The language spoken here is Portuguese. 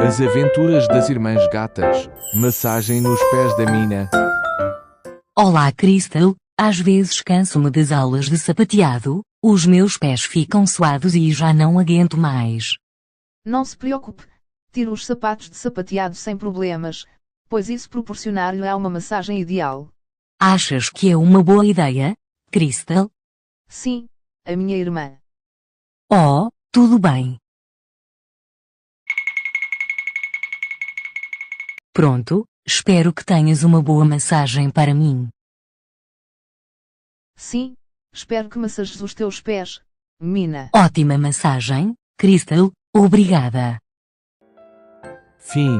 As aventuras das irmãs gatas. Massagem nos pés da Mina. Olá, Crystal. Às vezes canso-me das aulas de sapateado, os meus pés ficam suados e já não aguento mais. Não se preocupe. Tire os sapatos de sapateado sem problemas, pois isso proporcionar-lhe uma massagem ideal. Achas que é uma boa ideia, Crystal? Sim, a minha irmã. Oh, tudo bem. Pronto, espero que tenhas uma boa massagem para mim. Sim, espero que massages os teus pés, Mina. Ótima massagem, Crystal, obrigada. Fim.